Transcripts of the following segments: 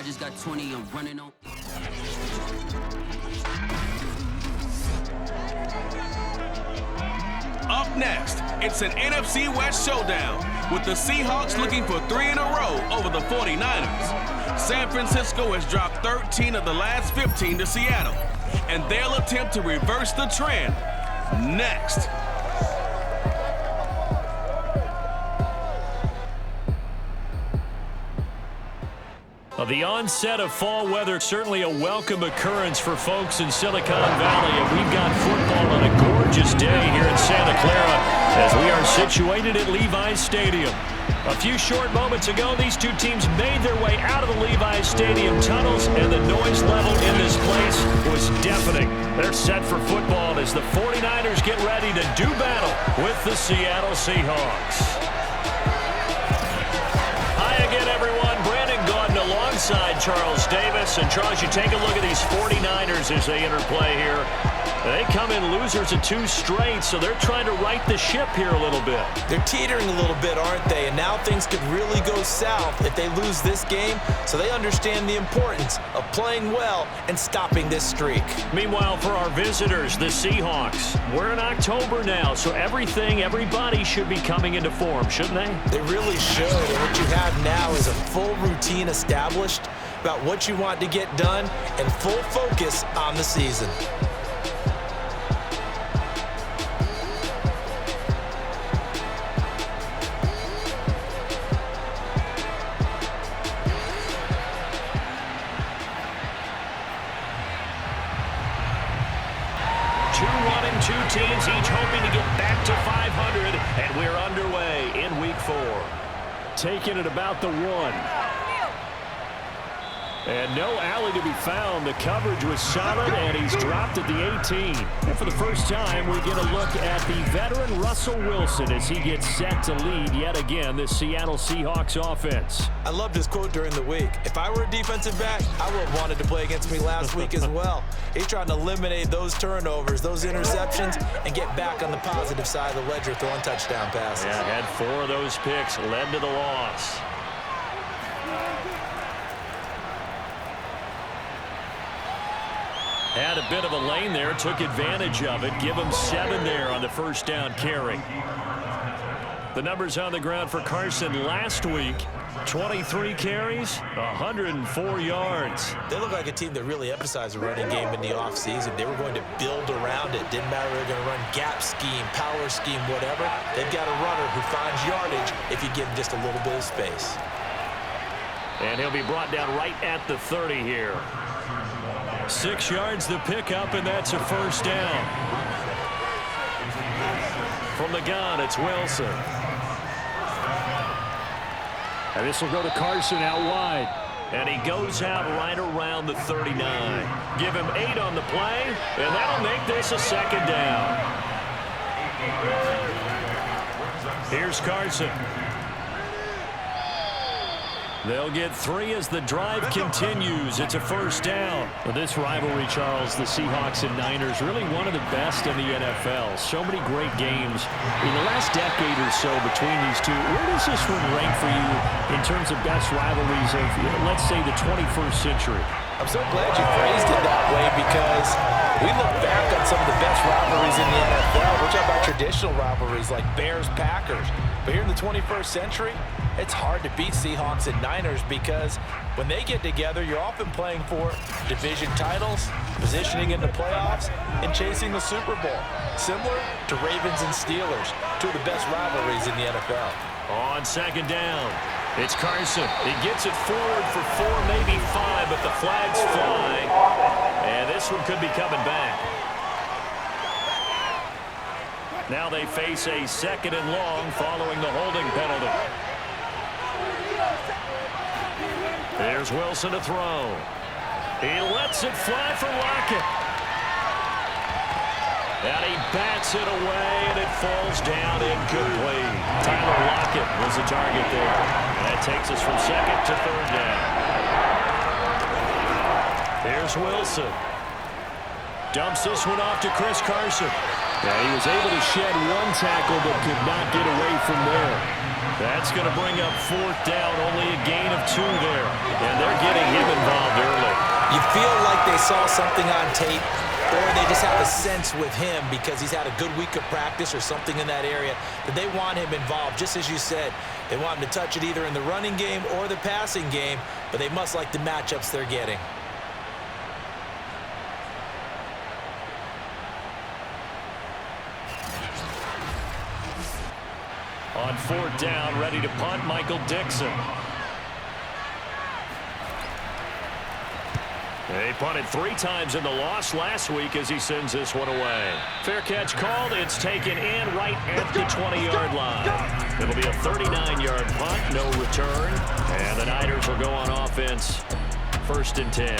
I just got 20, I'm running on. Up next, it's an NFC West showdown with the Seahawks looking for 3 in a row over the 49ers. San Francisco has dropped 13 of the last 15 to Seattle, and they'll attempt to reverse the trend next. The onset of fall weather, certainly a welcome occurrence for folks in Silicon Valley. And we've got football on a gorgeous day here in Santa Clara as we are situated at Levi's Stadium. A few short moments ago, these two teams made their way out of the Levi's Stadium tunnels, and the noise level in this place was deafening. They're set for football as the 49ers get ready to do battle with the Seattle Seahawks. Hi again, everyone. Alongside Charles Davis. And Charles, you take a look at these 49ers as they enter play here. They come in losers of 2 straight, so they're trying to right the ship here a little bit. They're teetering a little bit, aren't they? And now things could really go south if they lose this game, so they understand the importance of playing well and stopping this streak. Meanwhile, for our visitors, the Seahawks, we're in October now, so everybody should be coming into form, shouldn't they? They really should, and what you have now is a full routine established about what you want to get done and full focus on the season. Two teams each hoping to get back to 500, and we're underway in week 4. Taking it about the 1. And no alley to be found. The coverage was solid, and he's dropped at the 18. And for the first time, we get a look at the veteran Russell Wilson as he gets set to lead yet again this Seattle Seahawks offense. I loved his quote during the week. If I were a defensive back, I would have wanted to play against me last week as well. He's trying to eliminate those turnovers, those interceptions, and get back on the positive side of the ledger throwing touchdown passes. Yeah, had 4 of those picks, led to the loss. Had a bit of a lane there, took advantage of it. Give him 7 there on the first down carry. The numbers on the ground for Carson last week. 23 carries, 104 yards. They look like a team that really emphasized the running game in the offseason. They were going to build around it. Didn't matter if they're going to run gap scheme, power scheme, whatever. They've got a runner who finds yardage if you give him just a little bit of space. And he'll be brought down right at the 30 here. 6 yards the pickup, and that's a first down. From the gun, it's Wilson. And this will go to Carson out wide. And he goes out right around the 39. Give him 8 on the play, and that'll make this a second down. Here's Carson. They'll get 3 as the drive continues. It's a first down. Well, this rivalry, Charles, the Seahawks and Niners, really one of the best in the NFL. So many great games in the last decade or so between these two. Where does this one rank for you in terms of best rivalries of, let's say, the 21st century? I'm so glad you phrased it that way because we look back on some of the best rivalries in the NFL. We're talking about traditional rivalries like Bears-Packers. But here in the 21st century, it's hard to beat Seahawks and Niners because when they get together, you're often playing for division titles, positioning in the playoffs, and chasing the Super Bowl. Similar to Ravens and Steelers, 2 of the best rivalries in the NFL. On second down, it's Carson. He gets it forward for 4, maybe 5, but the flags fly. And this one could be coming back. Now they face a 2nd and long following the holding penalty. There's Wilson to throw. He lets it fly for Lockett. And he bats it away, and it falls down incomplete. Tyler Lockett was the target there. And that takes us from 2nd to 3rd down. Here's Wilson. Dumps this one off to Chris Carson. Yeah, he was able to shed 1 tackle, but could not get away from there. That's going to bring up 4th down, only a gain of 2 there. And they're getting him in You feel like they saw something on tape, or they just have a sense with him because he's had a good week of practice or something in that area that they want him involved. Just as you said, they want him to touch it either in the running game or the passing game, but they must like the matchups they're getting. On 4th down, ready to punt, Michael Dixon. They punted 3 times in the loss last week as he sends this one away. Fair catch called. It's taken in right at the 20-yard line. It'll be a 39-yard punt, no return. And the Niners will go on offense, 1st and 10.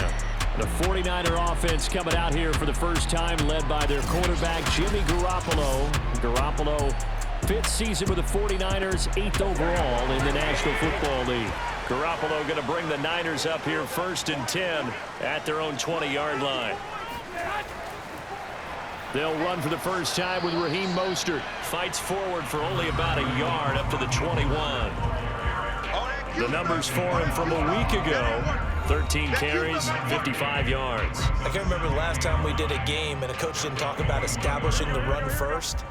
The 49er offense coming out here for the first time, led by their quarterback, Jimmy Garoppolo. Garoppolo, 5th season with the 49ers, 8th overall in the National Football League. Garoppolo going to bring the Niners up here 1st and 10 at their own 20-yard line. They'll run for the first time with Raheem Mostert. Fights forward for only about a yard up to the 21. The numbers for him from a week ago: 13 carries, 55 yards. I can't remember the last time we did a game and a coach didn't talk about establishing the run first.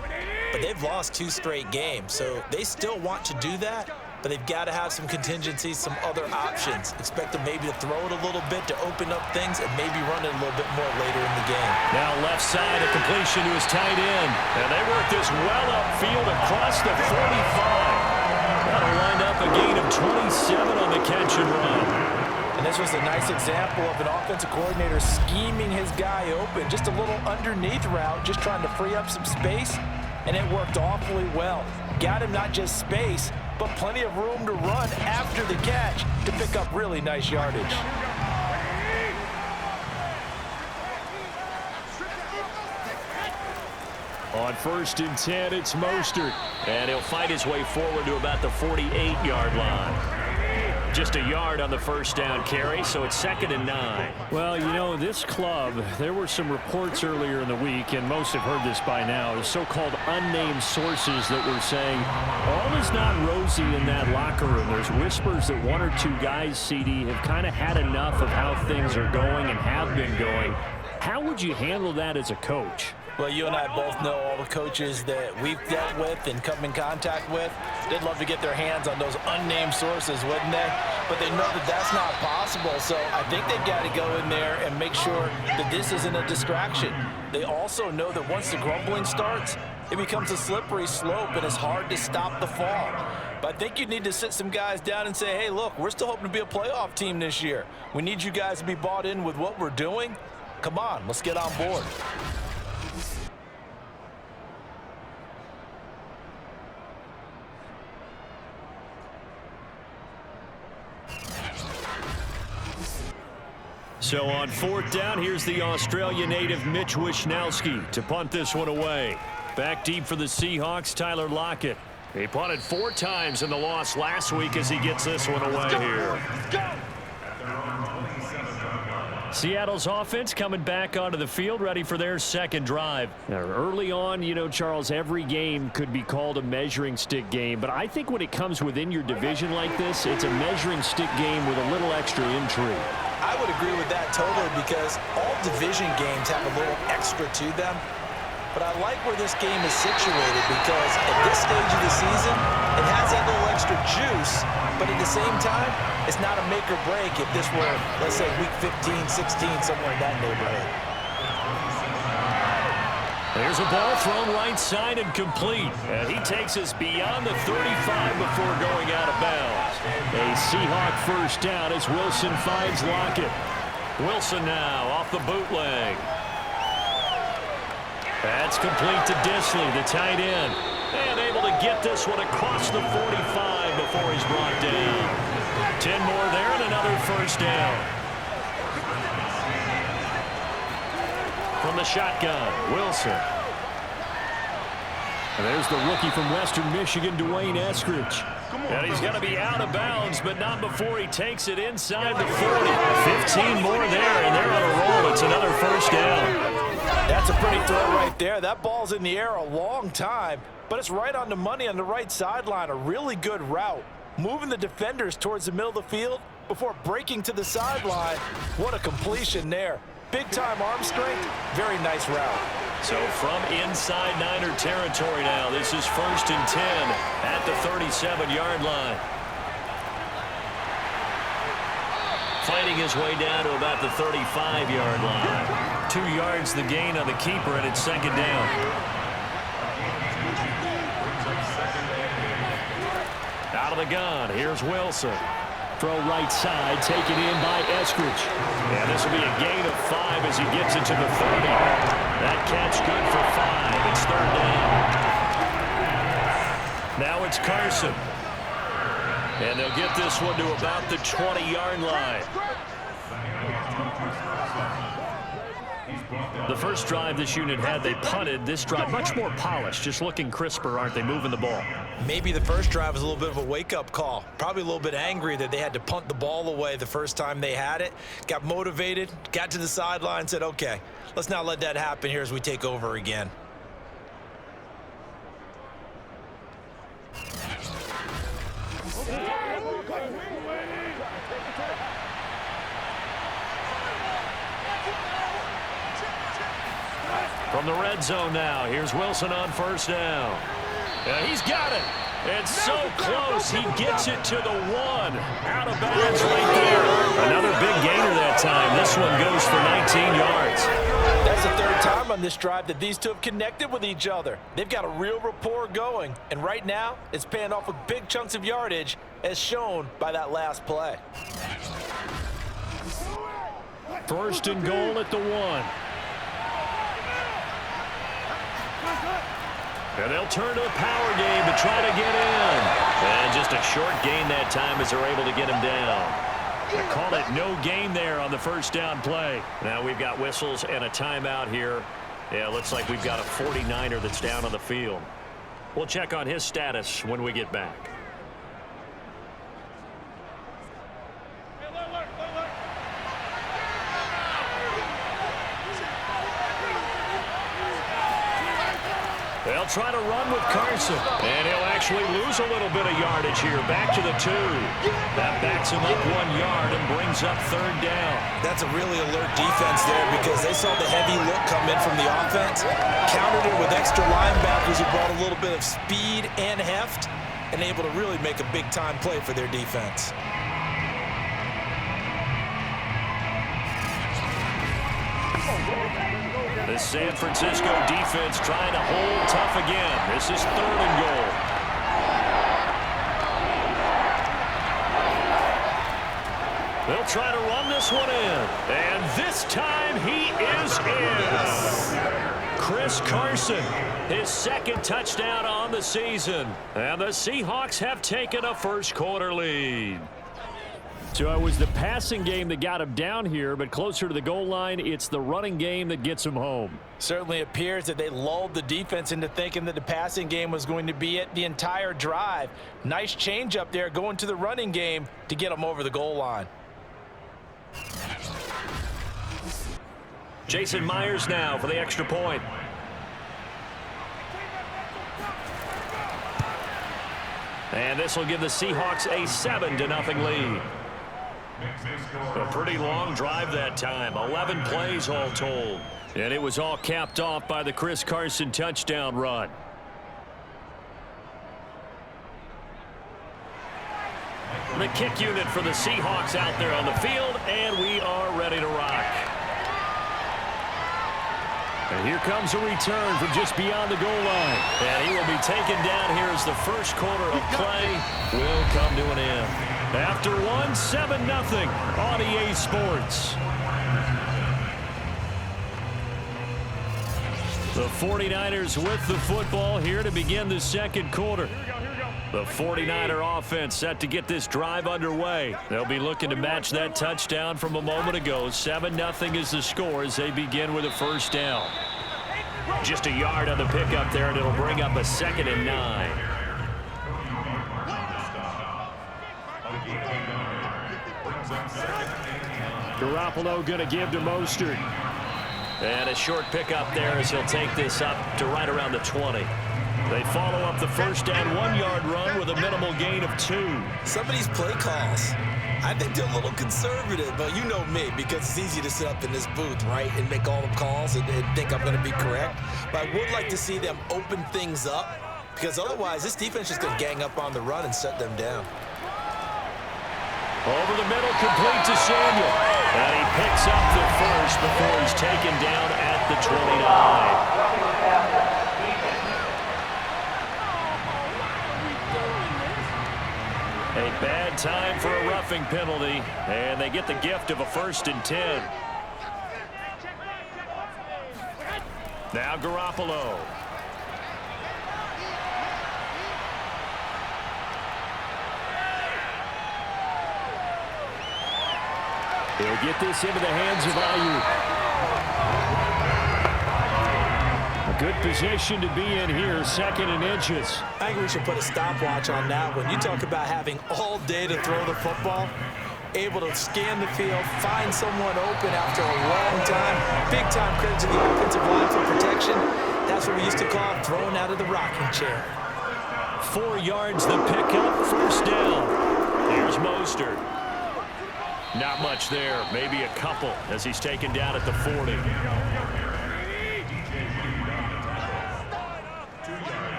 But they've lost 2 straight games, so they still want to do that. But they've got to have some contingencies, some other options. Expect them maybe to throw it a little bit to open up things and maybe run it a little bit more later in the game. Now left side, a completion to his tight end. And they work this well upfield across the 45. That'll wind up a gain of 27 on the catch and run. And this was a nice example of an offensive coordinator scheming his guy open. Just a little underneath route, just trying to free up some space. And it worked awfully well. Got him not just space, but plenty of room to run after the catch to pick up really nice yardage. On 1st and 10, it's Mostert. And he'll fight his way forward to about the 48-yard line. Just a yard on the 1st down carry, so it's 2nd and 9. Well, you know, this club, there were some reports earlier in the week, and most have heard this by now, the so-called unnamed sources that were saying all is not rosy in that locker room. There's whispers that 1 or 2 guys, CD, have kind of had enough of how things are going and have been going. How would you handle that as a coach? Well, you and I both know all the coaches that we've dealt with and come in contact with. They'd love to get their hands on those unnamed sources, wouldn't they? But they know that that's not possible, so I think they've got to go in there and make sure that this isn't a distraction. They also know that once the grumbling starts, it becomes a slippery slope and it's hard to stop the fall. But I think you need to sit some guys down and say, hey, look, we're still hoping to be a playoff team this year. We need you guys to be bought in with what we're doing. Come on, let's get on board. So on 4th down, here's the Australia native Mitch Wishnowsky to punt this one away. Back deep for the Seahawks, Tyler Lockett. He punted 4 times in the loss last week as he gets this one away here. Seattle's offense coming back onto the field, ready for their 2nd drive. Now, early on, you know, Charles, every game could be called a measuring stick game, but I think when it comes within your division like this, it's a measuring stick game with a little extra intrigue. I would agree with that totally because all division games have a little extra to them. But I like where this game is situated because at this stage of the season, it has that little extra juice, but at the same time, it's not a make or break if this were, let's say, week 15, 16, somewhere in that neighborhood. There's a ball thrown right side and complete. And he takes us beyond the 35 before going out of bounds. A Seahawk 1st down as Wilson finds Lockett. Wilson now off the bootleg. That's complete to Disley, the tight end. And able to get this one across the 45 before he's brought down. 10 more there and another 1st down. From the shotgun, Wilson. And there's the rookie from Western Michigan, Dwayne Eskridge. And he's going to be out of bounds, but not before he takes it inside the 40. 15 more there, and they're on a roll. It's another 1st down. That's a pretty throw right there. That ball's in the air a long time, but it's right on the money on the right sideline. A really good route. Moving the defenders towards the middle of the field before breaking to the sideline. What a completion there. Big-time arm strength. Very nice route. So from inside Niner territory now, this is 1st and 10 at the 37-yard line. Fighting his way down to about the 35-yard line. 2 yards the gain on the keeper, and it's 2nd down. Out of the gun, here's Wilson. Throw right side, taken in by Eskridge. And this will be a gain of 5 as he gets it to the 30. That catch good for 5. It's 3rd down. Now it's Carson. And they'll get this one to about the 20-yard line. The first drive this unit had, they punted. This drive, much more polished, just looking crisper, aren't they, moving the ball? Maybe the first drive was a little bit of a wake-up call. Probably a little bit angry that they had to punt the ball away the first time they had it. Got motivated, got to the sideline, said, okay, let's not let that happen here as we take over again. From the red zone now, here's Wilson on 1st down. And he's got it. It's so close. He gets it to the 1. Out of bounds right there. Another big gainer that time. This one goes for 19 yards. That's the 3rd time on this drive that these two have connected with each other. They've got a real rapport going. And right now, it's paying off with big chunks of yardage, as shown by that last play. 1st and goal at the 1. And they'll turn to the power game to try to get in. And just a short gain that time as they're able to get him down. They call it no gain there on the 1st down play. Now we've got whistles and a timeout here. Yeah, it looks like we've got a 49er that's down on the field. We'll check on his status when we get back. They'll try to run with Carson. And he'll actually lose a little bit of yardage here. Back to the 2. That backs him up 1 yard and brings up 3rd down. That's a really alert defense there because they saw the heavy look come in from the offense. Countered it with extra linebackers who brought a little bit of speed and heft and able to really make a big-time play for their defense. The San Francisco defense trying to hold tough again. This is 3rd and goal. They'll try to run this one in. And this time he is in. Chris Carson, his 2nd touchdown on the season. And the Seahawks have taken a 1st quarter lead. So it was the passing game that got him down here, but closer to the goal line, it's the running game that gets him home. Certainly appears that they lulled the defense into thinking that the passing game was going to be it the entire drive. Nice change up there going to the running game to get them over the goal line. Jason Myers now for the extra point. And this will give the Seahawks a 7-0 lead. A pretty long drive that time, 11 plays all told. And it was all capped off by the Chris Carson touchdown run. The kick unit for the Seahawks out there on the field, and we are ready to rock. And here comes a return from just beyond the goal line. And he will be taken down here as the 1st quarter of play will come to an end. After 7-0 on EA Sports. The 49ers with the football here to begin the 2nd quarter. The 49er offense set to get this drive underway. They'll be looking to match that touchdown from a moment ago. 7-0 is the score as they begin with a 1st down. Just a yard on the pickup there, and it'll bring up a 2nd and 9. Garoppolo going to give to Mostert. And a short pickup there as he'll take this up to right around the 20. They follow up the 1st down 1-yard run with a minimal gain of 2. Some of these play calls, I think they're a little conservative, but you know me, because it's easy to sit up in this booth, right, and make all the calls and think I'm going to be correct. But I would like to see them open things up, because otherwise this defense is going to gang up on the run and shut them down. Over the middle, complete to Samuel. And he picks up the first before he's taken down at the 29. A bad time for a roughing penalty, and they get the gift of a 1st and 10. Now Garoppolo. He'll get this into the hands of Ayuk. A good position to be in here, 2nd and inches. I think we should put a stopwatch on that one. You talk about having all day to throw the football, able to scan the field, find someone open after a long time. Big time credit to the offensive line for protection. That's what we used to call throwing out of the rocking chair. 4 yards the pickup, 1st down. Here's Mostert. Not much there, maybe a couple as he's taken down at the 40.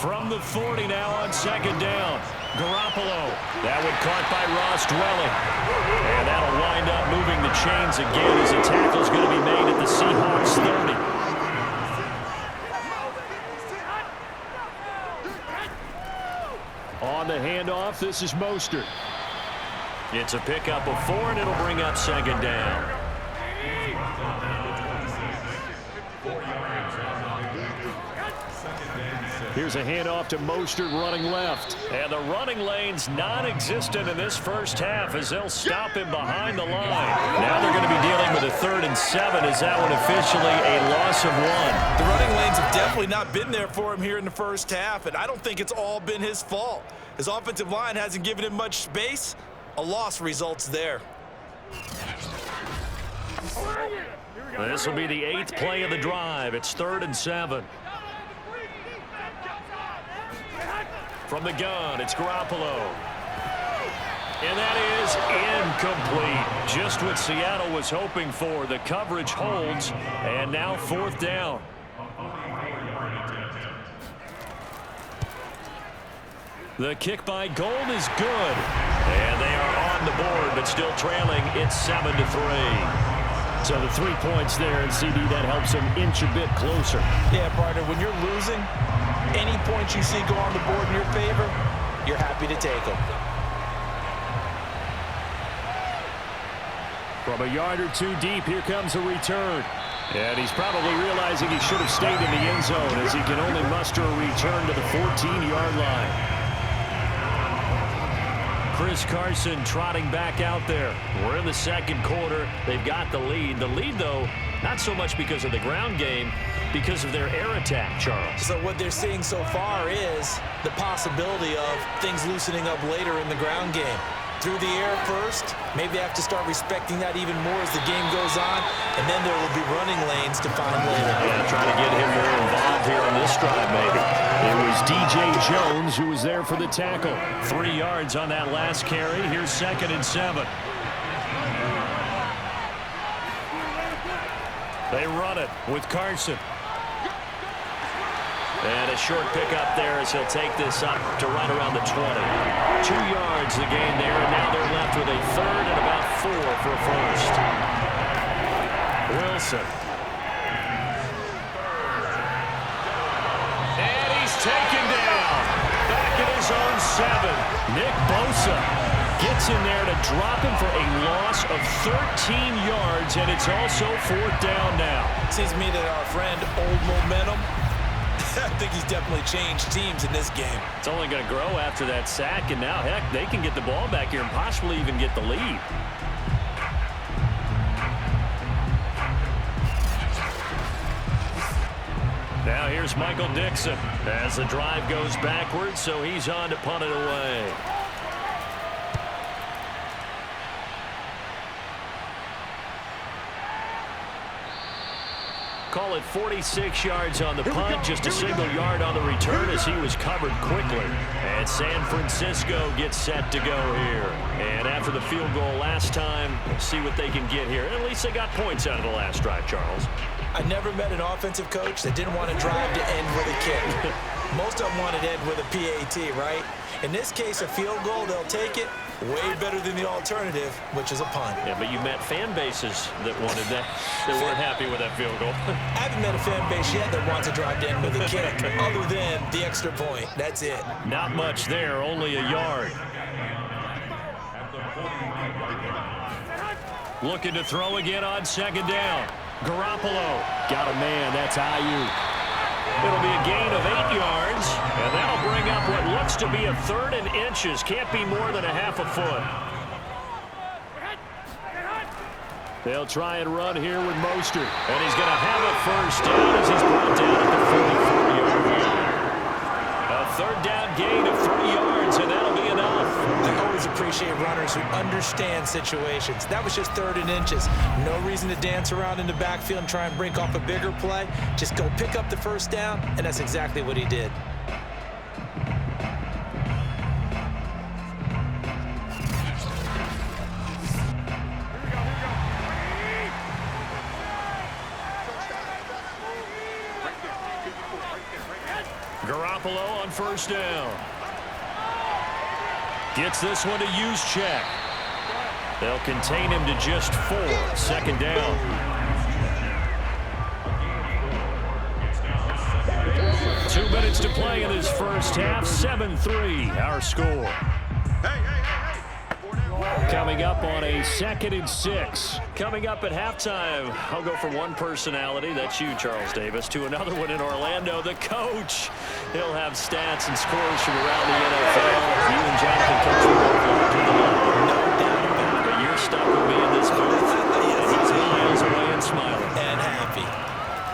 From the 40 now on 2nd down. Garoppolo. That one caught by Ross Dwelling. And that'll wind up moving the chains again as a tackle's going to be made at the Seahawks 30. On the handoff, this is Mostert. It's a pickup of 4, and it'll bring up 2nd down. Here's a handoff to Mostert running left. And the running lane's non-existent in this first half as they'll stop him behind the line. Now they're going to be dealing with a 3rd and 7. Is that one officially a loss of 1? The running lanes have definitely not been there for him here in the first half, and I don't think it's all been his fault. His offensive line hasn't given him much space. A loss results there. This will be the 8th play of the drive. It's 3rd and 7. From the gun, it's Garoppolo. And that is incomplete. Just what Seattle was hoping for. The coverage holds, and now 4th down. The kick by Gold is good. And they are on the board, but still trailing. It's 7-3. So the 3 points there, and CD, that helps them inch a bit closer. Yeah, partner, when you're losing, any points you see go on the board in your favor, you're happy to take them. From a yard or 2 deep, here comes a return. And he's probably realizing he should have stayed in the end zone as he can only muster a return to the 14-yard line. Chris Carson trotting back out there. We're in the 2nd quarter. They've got the lead. The lead, though, not so much because of the ground game, because of their air attack, Charles. So what they're seeing so far is the possibility of things loosening up later in the ground game. Through the air first, maybe they have to start respecting that even more as the game goes on, and then there will be running lanes to find later. Yeah, trying to get him more involved here on this drive, maybe. It was DJ Jones who was there for the tackle. 3 yards on that last carry. Here's 2nd and 7. They run it with Carson. And a short pickup there as he'll take this up to right around the 20. 2 yards the gain there, and now they're left with a 3rd and about 4 for a 1st. Wilson. And he's taken down. Back at his own 7. Nick Bosa gets in there to drop him for a loss of 13 yards, and it's also 4th down now. Seems to me that our friend Old Momentum, I think he's definitely changed teams in this game. It's only going to grow after that sack, and now, heck, they can get the ball back here and possibly even get the lead. Now here's Michael Dixon as the drive goes backwards, so he's on to punt it away. call it 46 yards on the punt, just a single yard on the return as he was covered quickly. And San Francisco gets set to go here. And after the field goal last time, we'll see what they can get here. At least they got points out of the last drive, Charles. I never met an offensive coach that didn't want to drive to end with a kick. Most of them wanted to end with a PAT, right? In this case, a field goal, they'll take it. Way better than the alternative, which is a punt. Yeah, but you met fan bases that wanted that, that weren't happy with that field goal. I haven't met a fan base yet that wants to drive to end with a kick, other than the extra point. That's it. Not much there, only a yard. Looking to throw again on second down. Garoppolo got a man. That's Ayuk. It'll be a gain of 8 yards, and that'll bring up what looks to be a 3rd and inches. Can't be more than a half a foot. They'll try and run here with Mostert, and he's going to have a first down as he's brought down at the 44-yard line. A 3rd down gain of 3 yards, and that'll be enough. I always appreciate runners who understand situations. That was just 3rd and inches. No reason to dance around in the backfield and try and break off a bigger play. Just go pick up the first down, and that's exactly what he did. Garoppolo on first down. Gets this one to Juszczyk. They'll contain him to just 4. 2nd down. Two minutes to play in this first half. 7-3 our score. Coming up on a 2nd and 6. Coming up at halftime, I'll go from one personality, that's you, Charles Davis, to another one in Orlando, the coach. He'll have stats and scores from around the NFL. You and John can coach me both larger than life. But you're stuck with me in this booth, and he's miles away and smiling. And happy.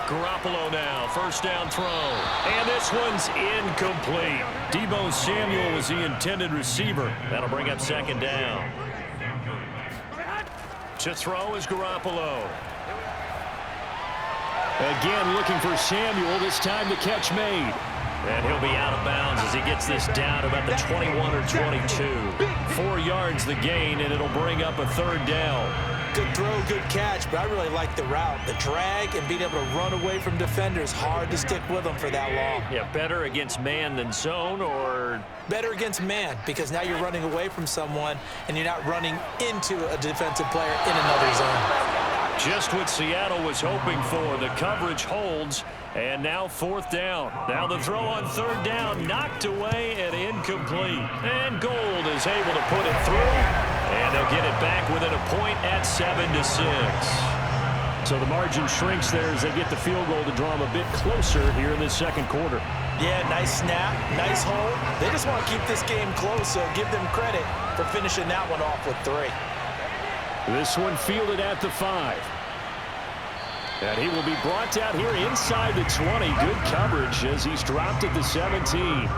Garoppolo now, first down throw. And this one's incomplete. Deebo Samuel was the intended receiver. That'll bring up 2nd down. To throw is Garoppolo. Again looking for Samuel, this time the catch made. And he'll be out of bounds as he gets this down about the 21 or 22. 4 yards the gain, and it'll bring up a 3rd down. Good throw, good catch, but I really like the route. The drag and being able to run away from defenders, hard to stick with them for that long. Yeah, better against man than zone, or? Better against man, because now you're running away from someone and you're not running into a defensive player in another zone. Just what Seattle was hoping for. The coverage holds, and now 4th down. Now the throw on 3rd down, knocked away and incomplete. And Gold is able to put it through, and they'll get it back within a point at 7-6. So the margin shrinks there as they get the field goal to draw them a bit closer here in the 2nd quarter. Yeah, nice snap, nice hold. They just want to keep this game close, so give them credit for finishing that one off with 3. This one fielded at the 5. And he will be brought down here inside the 20. Good coverage as he's dropped at the 17.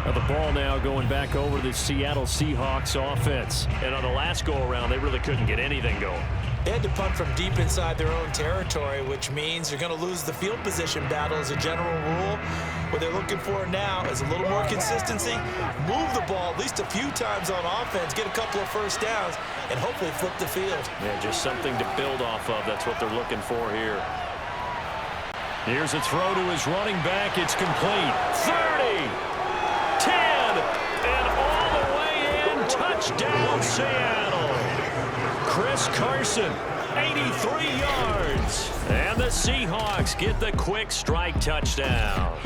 Now the ball now going back over the Seattle Seahawks offense. And on the last go-around, they really couldn't get anything going. They had to punt from deep inside their own territory, which means you're going to lose the field position battle as a general rule. What they're looking for now is a little more consistency, move the ball at least a few times on offense, get a couple of first downs, and hopefully flip the field. Yeah, just something to build off of. That's what they're looking for here. Here's a throw to his running back. It's complete. 30, 10, and all the way in. Touchdown, Seattle. Chris Carson, 83 yards. And the Seahawks get the quick strike touchdown.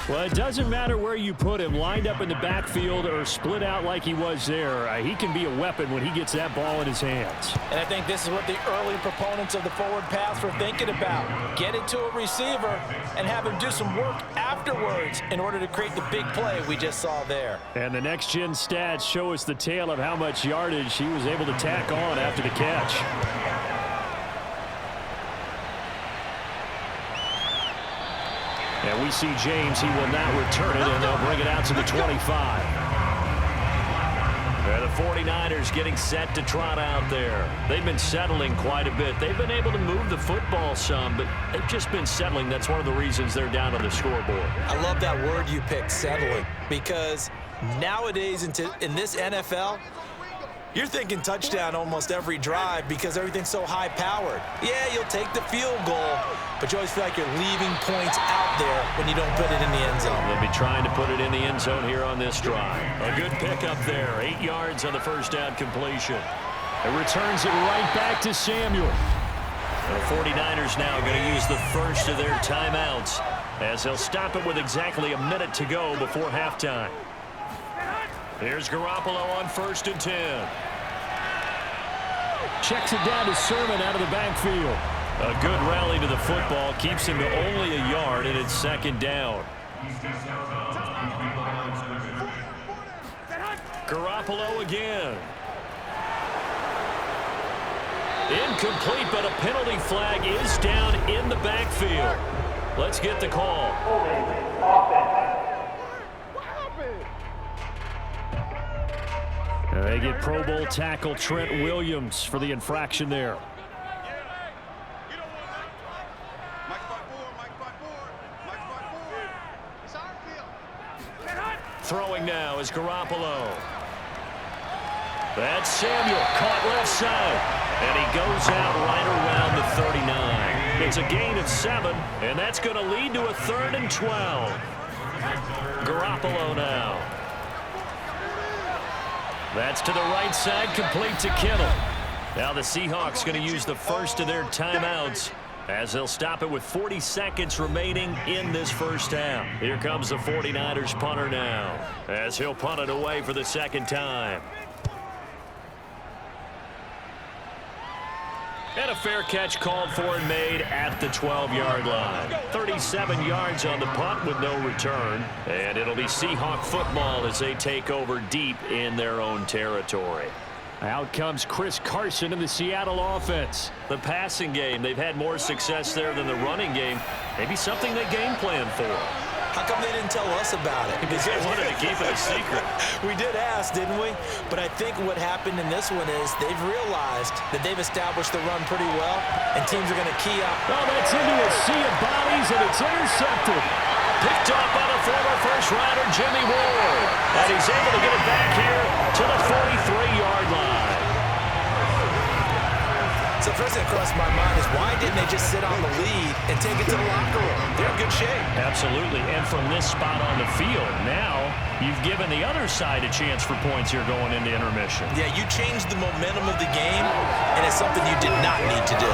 Well, it doesn't matter where you put him, lined up in the backfield or split out like he was there. He can be a weapon when he gets that ball in his hands. And I think this is what the early proponents of the forward pass were thinking about. Get it to a receiver and have him do some work afterwards in order to create the big play we just saw there. And the next-gen stats show us the tale of how much yardage he was able to tack on after the catch. And we see James, he will not return it, and they'll bring it out to the 25. And the 49ers getting set to trot out there. They've been settling quite a bit. They've been able to move the football some, but they've just been settling. That's one of the reasons they're down on the scoreboard. I love that word you picked, settling, because nowadays in this NFL, you're thinking touchdown almost every drive because everything's so high-powered. Yeah, you'll take the field goal, but you always feel like you're leaving points out there when you don't put it in the end zone. They'll be trying to put it in the end zone here on this drive. A good pickup there. 8 yards on the first down completion. It returns it right back to Samuel. The 49ers now going to use the first of their timeouts as they'll stop it with exactly a minute to go before halftime. Here's Garoppolo on 1st and 10. Checks it down to Sermon out of the backfield. A good rally to the football. Keeps him to only a yard, and it's 2nd down. Garoppolo again. Incomplete, but a penalty flag is down in the backfield. Let's get the call. They get Pro Bowl tackle Trent Williams for the infraction there. Throwing now is Garoppolo. That's Samuel, caught left side. And he goes out right around the 39. It's a gain of 7, and that's going to lead to a 3rd and 12. Garoppolo now. That's to the right side, complete to Kittle. Now the Seahawks going to use the first of their timeouts as they'll stop it with 40 seconds remaining in this first half. Here comes the 49ers punter now as he'll punt it away for the 2nd time. And a fair catch called for and made at the 12-yard line. 37 yards on the punt with no return. And it'll be Seahawk football as they take over deep in their own territory. Out comes Chris Carson in the Seattle offense. The passing game, they've had more success there than the running game. Maybe something they game plan for. How come they didn't tell us about it? Because they wanted to keep it a secret. We did ask, didn't we? But I think what happened in this one is they've realized that they've established the run pretty well, and teams are going to key up. Oh, that's into a sea of bodies, and it's intercepted. Picked up by the former first-rounder Jimmy Ward. And he's able to get it back here to the 43-yard line. So the first thing that crossed my mind is why didn't they just sit on the lead and take it to the locker room? They're in good shape. Absolutely. And from this spot on the field, now you've given the other side a chance for points here going into intermission. Yeah, you changed the momentum of the game, and it's something you did not need to do.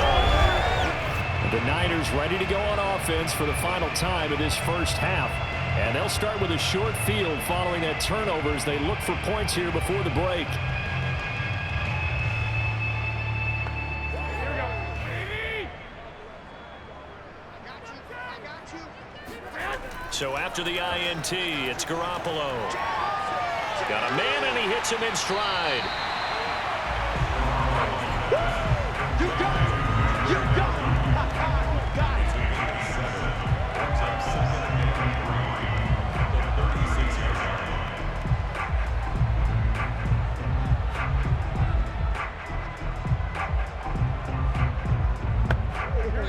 The Niners ready to go on offense for the final time of this first half. And they'll start with a short field following that turnover as they look for points here before the break. So after the INT, it's Garoppolo. Got a man, and he hits him in stride. You got it! You got it!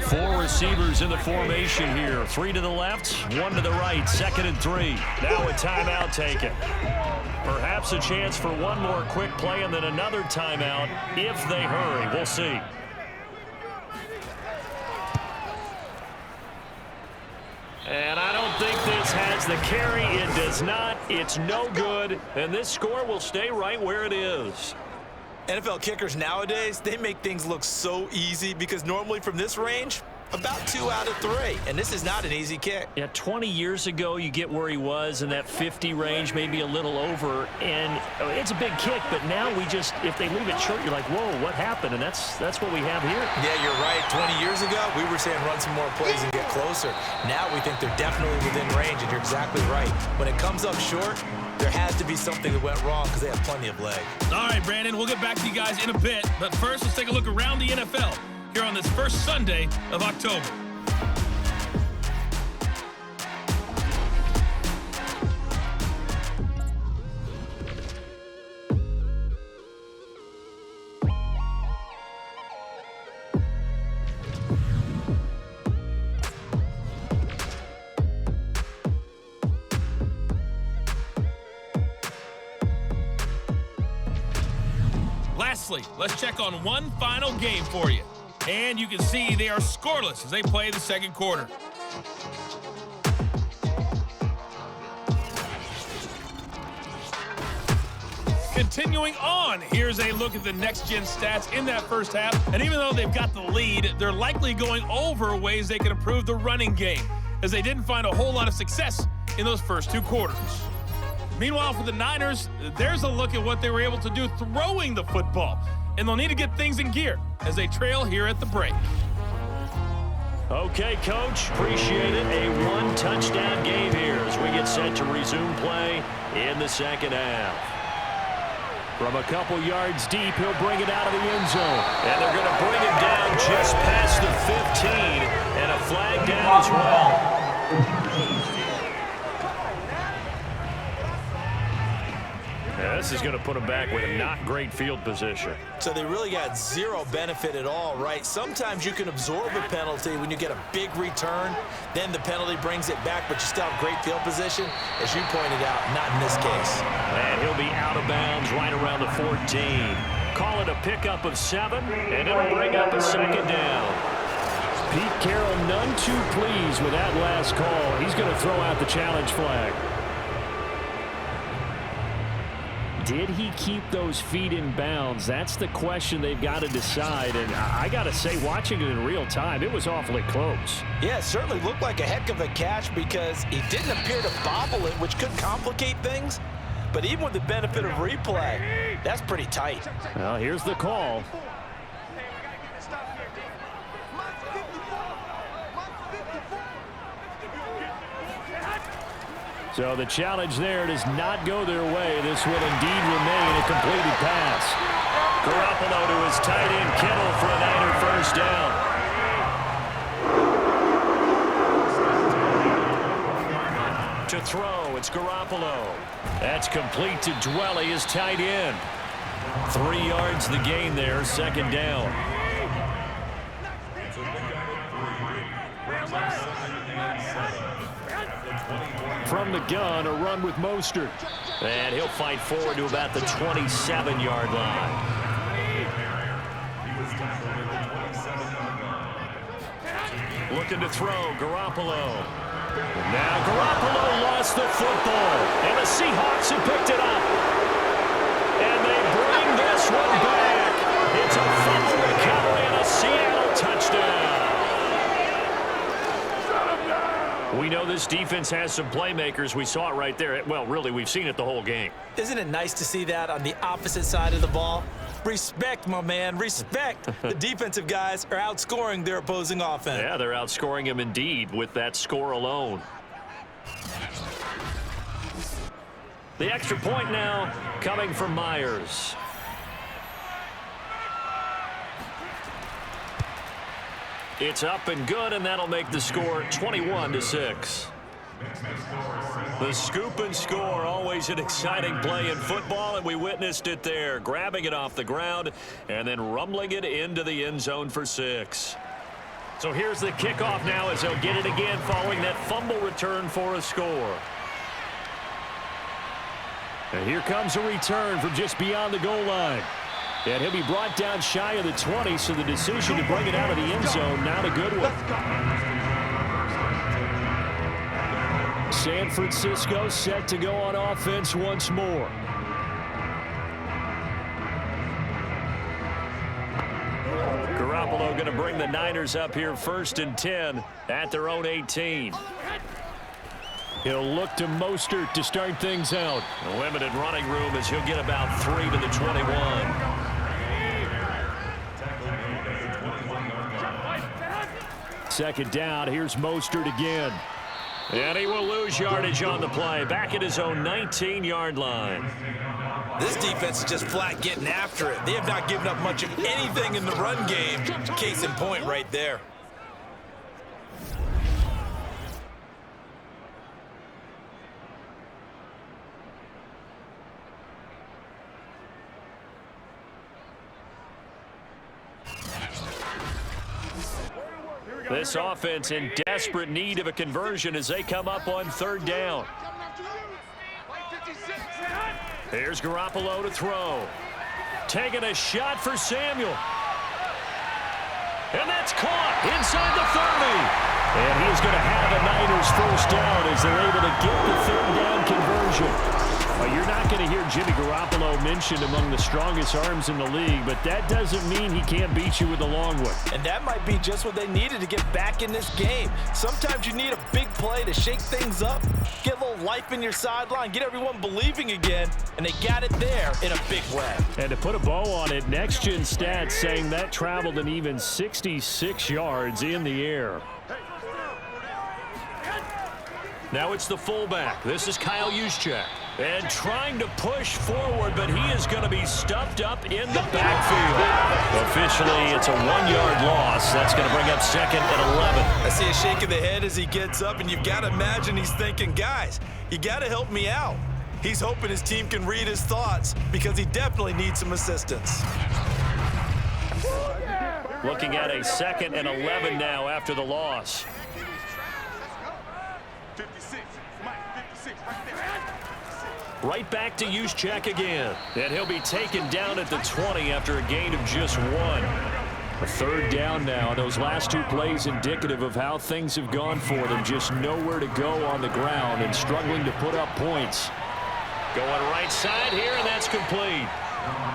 Four receivers in the formation here. 3 to the left, 1 to the right. 2nd and 3. Now a timeout taken. Perhaps a chance for one more quick play and then another timeout if they hurry. We'll see. And I don't think this has the carry. It does not. It's no good. And this score will stay right where it is. NFL kickers nowadays, they make things look so easy because normally from this range, about 2 out of 3. And this is not an easy kick. Yeah, 20 years ago, you get where he was in that 50 range, maybe a little over. And it's a big kick, but now we just, if they leave it short, you're like, whoa, what happened? And that's what we have here. Yeah, you're right. 20 years ago, we were saying run some more plays and get closer. Now we think they're definitely within range, and you're exactly right. When it comes up short, there has to be something that went wrong because they have plenty of leg. All right, Brandon, we'll get back to you guys in a bit. But first, let's take a look around the NFL here on this first Sunday of October. Lastly, let's check on one final game for you. And you can see they are scoreless as they play the second quarter. Continuing on, here's a look at the next-gen stats in that first half. And even though they've got the lead, they're likely going over ways they can improve the running game, as they didn't find a whole lot of success in those first two quarters. Meanwhile, for the Niners, there's a look at what they were able to do throwing the football. And they'll need to get things in gear as they trail here at the break. Okay, Coach, appreciate it. A one-touchdown game here as we get set to resume play in the second half. From a couple yards deep, he'll bring it out of the end zone. And they're going to bring it down just past the 15, and a flag down as well. Yeah, this is going to put them back with a not great field position. So they really got zero benefit at all, right? Sometimes you can absorb a penalty when you get a big return. Then the penalty brings it back, but you still have great field position. As you pointed out, not in this case. And he'll be out of bounds right around the 14. Call it a pickup of 7, and it'll bring up a second down. Pete Carroll none too pleased with that last call. He's going to throw out the challenge flag. Did he keep those feet in bounds? That's the question they've got to decide. And I got to say, watching it in real time, it was awfully close. Yeah, it certainly looked like a heck of a catch because he didn't appear to bobble it, which could complicate things. But even with the benefit of replay, that's pretty tight. Well, here's the call. So the challenge there does not go their way. This will indeed remain a completed pass. Garoppolo to his tight end Kittle for a Niner first down. To throw, it's Garoppolo. That's complete to Dwelly, his tight end. 3 yards the gain there, second down. From the gun, a run with Mostert. And he'll fight forward to about the 27-yard line. Looking to throw, Garoppolo. Now Garoppolo lost the football. And the Seahawks have picked it up. And they bring this one back. It's a fumble recovery and a Seattle touchdown. We know this defense has some playmakers. We saw it right there. Well, really, we've seen it the whole game. Isn't it nice to see that on the opposite side of the ball? Respect, my man, respect. The defensive guys are outscoring their opposing offense. Yeah, they're outscoring him indeed with that score alone. The extra point now coming from Myers. It's up and good, and that'll make the score 21-6. The scoop and score, always an exciting play in football, and we witnessed it there, grabbing it off the ground and then rumbling it into the end zone for 6. So here's the kickoff now as they'll get it again following that fumble return for a score. And here comes a return from just beyond the goal line. And he'll be brought down shy of the 20, so the decision to bring it out of the end zone, not a good one. San Francisco set to go on offense once more. Garoppolo going to bring the Niners up here 1st and 10 at their own 18. He'll look to Mostert to start things out. A limited running room as he'll get about 3 to the 21. Second down, here's Mostert again. And he will lose yardage on the play, back at his own 19-yard line. This defense is just flat getting after it. They have not given up much of anything in the run game. Case in point right there. This offense in desperate need of a conversion as they come up on 3rd down. Here's Garoppolo to throw. Taking a shot for Samuel. And that's caught inside the 30. And he's going to have a Niners first down as they're able to get the third down conversion. Well, you're not going to hear Jimmy Garoppolo mentioned among the strongest arms in the league, but that doesn't mean he can't beat you with a long one. And that might be just what they needed to get back in this game. Sometimes you need a big play to shake things up, get a little life in your sideline, get everyone believing again, and they got it there in a big way. And to put a bow on it, Next Gen Stats saying that traveled an even 66 yards in the air. Now it's the fullback. This is Kyle Juszczyk. And trying to push forward, but he is going to be stuffed up in the backfield. Officially, it's a 1-yard loss. That's going to bring up 2nd and 11. I see a shake of the head as he gets up, and you've got to imagine he's thinking, guys, you got to help me out. He's hoping his team can read his thoughts because he definitely needs some assistance. Looking at a 2nd and 11 now after the loss. 56, Mike, 56, right there. Right back to Juszczyk again. And he'll be taken down at the 20 after a gain of just 1. A third down now. Those last 2 plays indicative of how things have gone for them. Just nowhere to go on the ground and struggling to put up points. Going right side here, and that's complete.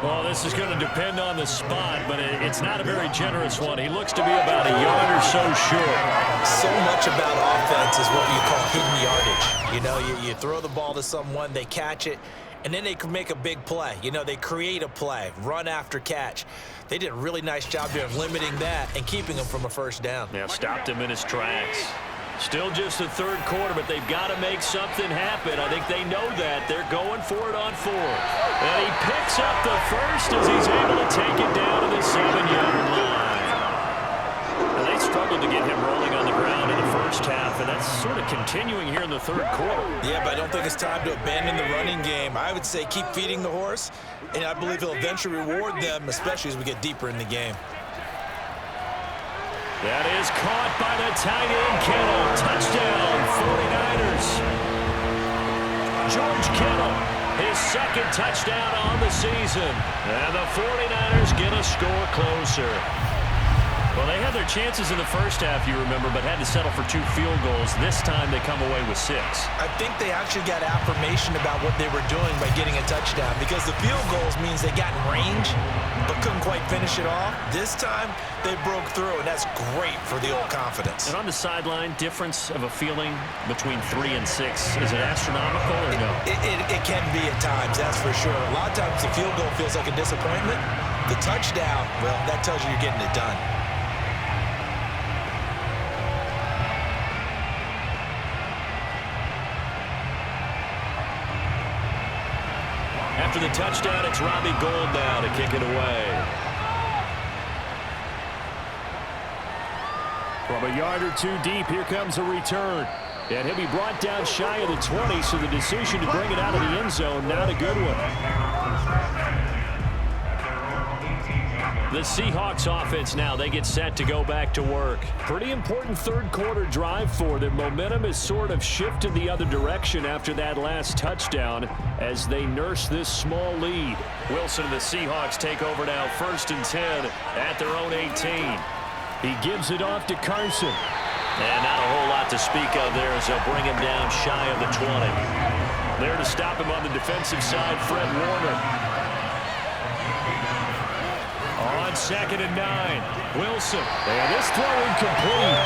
Well, this is going to depend on the spot, but it's not a very generous one. He looks to be about a yard or so short. So much about offense is what you call hidden yardage. You know, you throw the ball to someone, they catch it, and then they can make a big play. You know, they create a play, run after catch. They did a really nice job there of limiting that and keeping him from a first down. Yeah, stopped him in his tracks. Still just the third quarter, but they've got to make something happen. I think they know that. They're going for it on 4th. And he picks up the first as he's able to take it down to the 7-yard line. And they struggled to get him rolling on the ground in the first half, and that's sort of continuing here in the third quarter. Yeah, but I don't think it's time to abandon the running game. I would say keep feeding the horse, and I believe he'll eventually reward them, especially as we get deeper in the game. That is caught by the tight end, Kittle. Touchdown, 49ers. George Kittle, his 2nd touchdown on the season. And the 49ers get a score closer. Well, they had their chances in the first half, you remember, but had to settle for 2 field goals. This time they come away with 6. I think they actually got affirmation about what they were doing by getting a touchdown, because the field goals means they got in range but couldn't quite finish it off. This time they broke through, and that's great for the old confidence. And on the sideline, difference of a feeling between 3 and 6, is it astronomical or no? It can be at times, that's for sure. A lot of times the field goal feels like a disappointment. The touchdown, well, that tells you you're getting it done. After the touchdown, it's Robbie Gould now to kick it away. From a yard or 2 deep, here comes a return. And he'll be brought down shy of the 20, so the decision to bring it out of the end zone, not a good one. The Seahawks offense now, they get set to go back to work. Pretty important third quarter drive for them. Momentum has sort of shifted the other direction after that last touchdown as they nurse this small lead. Wilson and the Seahawks take over now, 1st and 10 at their own 18. He gives it off to Carson. And not a whole lot to speak of there as they'll bring him down shy of the 20. There to stop him on the defensive side, Fred Warner. On 2nd and 9, Wilson. And this throw incomplete.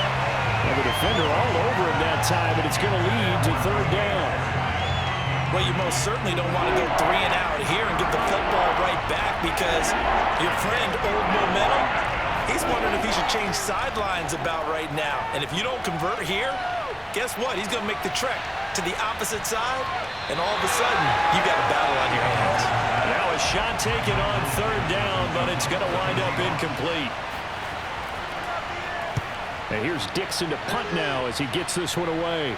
And the defender all over him that time, but it's going to lead to 3rd down. Well, you most certainly don't want to go 3 and out here and get the football right back, because your friend, Old Momentum, he's wondering if he should change sidelines about right now. And if you don't convert here, guess what? He's going to make the trek to the opposite side, and all of a sudden, you got a battle on your hands. Now a shot taken on 3rd down, but it's going to wind up incomplete. And here's Dixon to punt now as he gets this one away.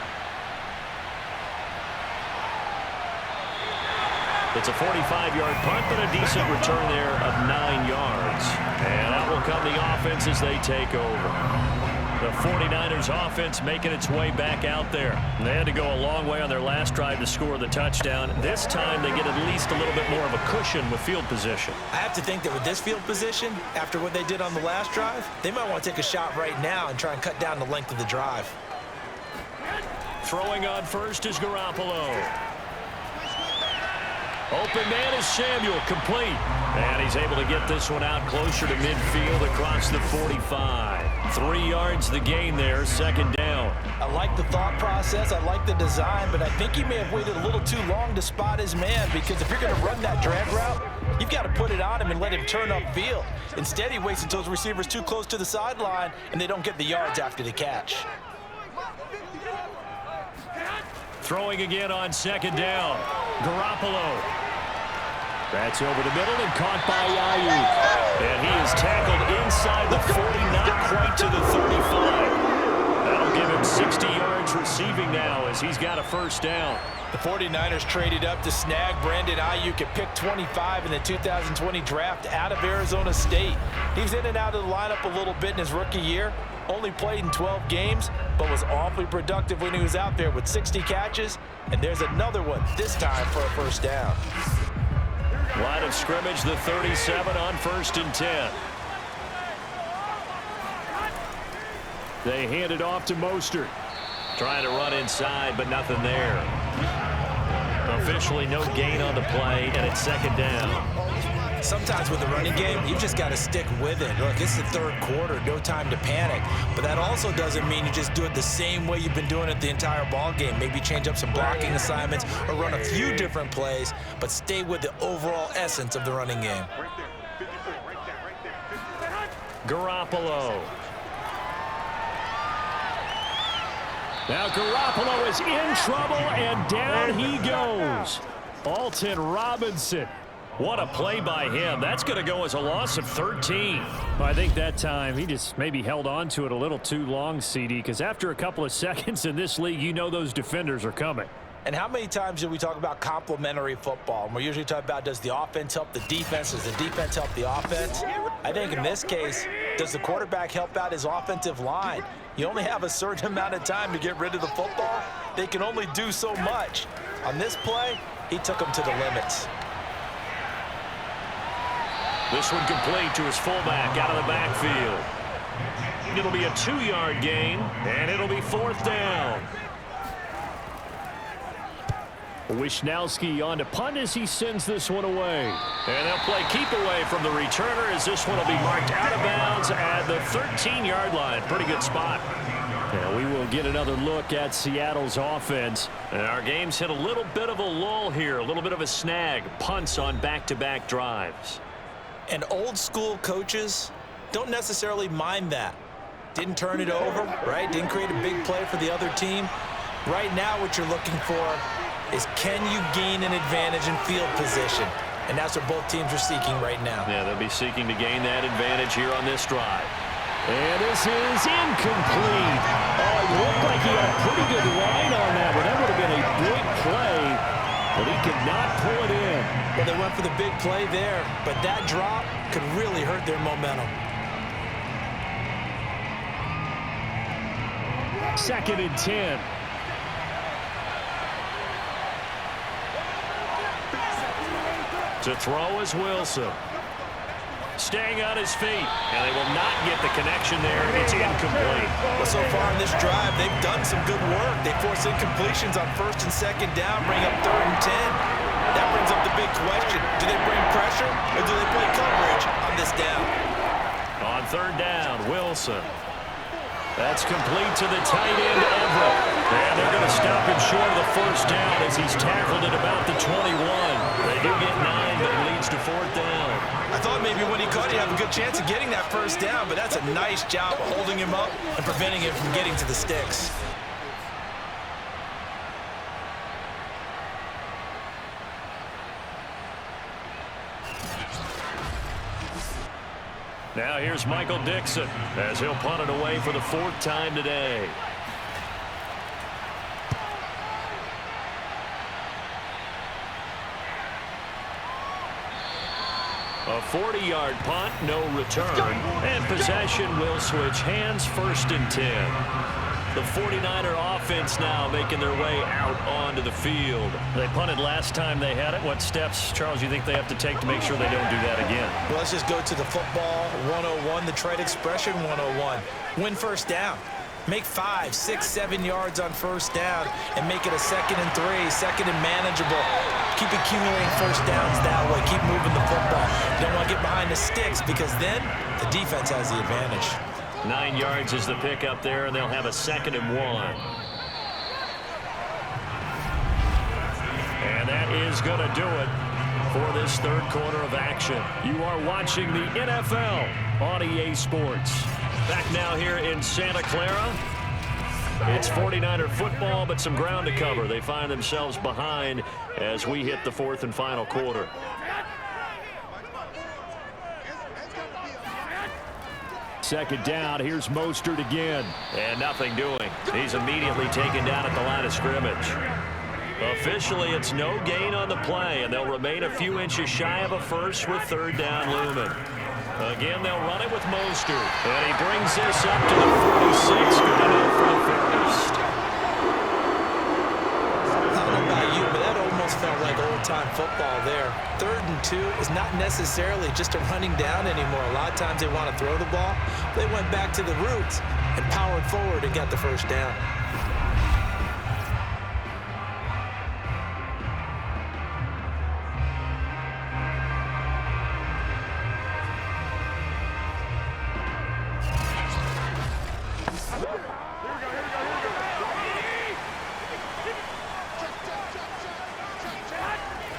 It's a 45-yard punt, but a decent return there of 9 yards. And out will come the offense as they take over. The 49ers offense making its way back out there. They had to go a long way on their last drive to score the touchdown. This time they get at least a little bit more of a cushion with field position. I have to think that with this field position, after what they did on the last drive, they might want to take a shot right now and try and cut down the length of the drive. Throwing on first is Garoppolo. Open man is Samuel, complete. And he's able to get this one out closer to midfield across the 45. 3 yards the gain there, second down. I like the thought process, I like the design, but I think he may have waited a little too long to spot his man, because if you're going to run that drag route, you've got to put it on him and let him turn upfield. Instead, he waits until his receiver's too close to the sideline, and they don't get the yards after the catch. Throwing again on second down. Garoppolo. That's over the middle and caught by Ayuk. And he is tackled inside the 40, not quite to the 35. That'll give him 60 yards receiving now as he's got a first down. The 49ers traded up to snag Brandon Ayuk at pick 25 in the 2020 draft out of Arizona State. He's in and out of the lineup a little bit in his rookie year. Only played in 12 games, but was awfully productive when he was out there with 60 catches. And there's another one, this time for a first down. Line of scrimmage, the 37 on 1st and 10. They hand it off to Mostert. Trying to run inside, but nothing there. Officially no gain on the play, and it's second down. Sometimes with the running game, you've just got to stick with it. Look, it's the third quarter, no time to panic. But that also doesn't mean you just do it the same way you've been doing it the entire ball game. Maybe change up some blocking assignments or run a few different plays, but stay with the overall essence of the running game. Garoppolo. Now Garoppolo is in trouble, and down he goes. Alton Robinson. What a play by him. That's going to go as a loss of 13. Well, I think that time he just maybe held on to it a little too long, CD, because after a couple of seconds in this league, you know those defenders are coming. And how many times do we talk about complementary football? And we're usually talking about, does the offense help the defense? Does the defense help the offense? I think in this case, does the quarterback help out his offensive line? You only have a certain amount of time to get rid of the football. They can only do so much. On this play, he took them to the limits. This one complete to his fullback out of the backfield. It'll be a 2-yard gain, and it'll be 4th down. Wishnowski on to punt as he sends this one away. And they'll play keep away from the returner as this one will be marked out of bounds at the 13-yard line. Pretty good spot. Now we will get another look at Seattle's offense. And our game's hit a little bit of a lull here, a little bit of a snag. Punts on back-to-back drives. And old school coaches don't necessarily mind that. Didn't turn it over, right? Didn't create a big play for the other team. Right now what you're looking for is, can you gain an advantage in field position? And that's what both teams are seeking right now. Yeah, they'll be seeking to gain that advantage here on this drive. And this is incomplete. Oh, it looked like he had a pretty good line on that one. That would have been a big play, but he could not pull it in. Well, they went for the big play there, but that drop could really hurt their momentum. 2nd and 10. To throw is Wilson. Staying on his feet, and they will not get the connection there. It's incomplete. Well, so far in this drive, they've done some good work. They force incompletions on 1st and 2nd down, bring up 3rd and 10. That brings up the big question. Do they bring pressure, or do they play coverage on this down? On 3rd down, Wilson. That's complete to the tight end, Everett. And they're going to stop him short of the 1st down as he's tackled at about the 21. They do get 9, but it leads to 4th down. I thought maybe when he caught it, he'd have a good chance of getting that 1st down, but that's a nice job of holding him up and preventing him from getting to the sticks. Now here's Michael Dixon as he'll punt it away for the 4th time today. A 40-yard punt, no return, and possession will switch hands, 1st and 10. The 49er offense now making their way out onto the field. They punted last time they had it. What steps, Charles, you think they have to take to make sure they don't do that again? Well, let's just go to the football 101, the trade expression 101. Win first down. Make 5, 6, 7 yards on first down and make it a 2nd and 3, 2nd and manageable. Keep accumulating first downs that way. Keep moving the football. You don't want to get behind the sticks because then the defense has the advantage. 9 yards is the pickup there, and they'll have a 2nd and 1. And that is going to do it for this 3rd quarter of action. You are watching the NFL on EA Sports. Back now here in Santa Clara. It's 49er football, but some ground to cover. They find themselves behind as we hit the 4th and final quarter. Second down. Here's Mostert again. And nothing doing. He's immediately taken down at the line of scrimmage. Officially, it's no gain on the play, and they'll remain a few inches shy of a first with 3rd down looming. Again, they'll run it with Mostert. And he brings this up to the 46. Good enough for the first. I don't know about you, but that almost felt like old-time football there. 3rd and 2 is not necessarily just a running down anymore. A lot of times they want to throw the ball. They went back to the roots and powered forward and got the first down.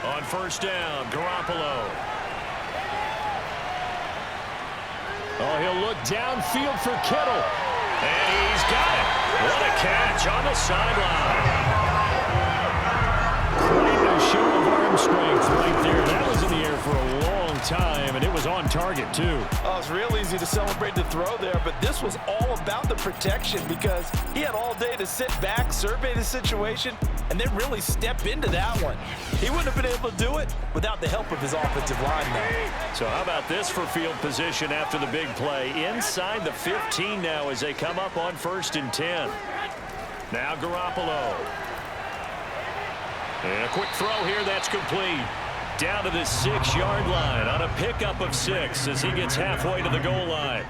On first down, Garoppolo. Oh, he'll look downfield for Kittle. And he's got it. What a catch on the sideline. Quite a show of arm strength right there. That was in the air for a long time, and it was on target, too. Oh, it's real easy to celebrate the throw there, but this was all about the protection because he had all day to sit back, survey the situation, and then really step into that one. He wouldn't have been able to do it without the help of his offensive line, though. So how about this for field position after the big play? Inside the 15 now as they come up on 1st and 10. Now Garoppolo. And a quick throw here, that's complete. Down to the 6-yard line on a pickup of 6 as he gets halfway to the goal line.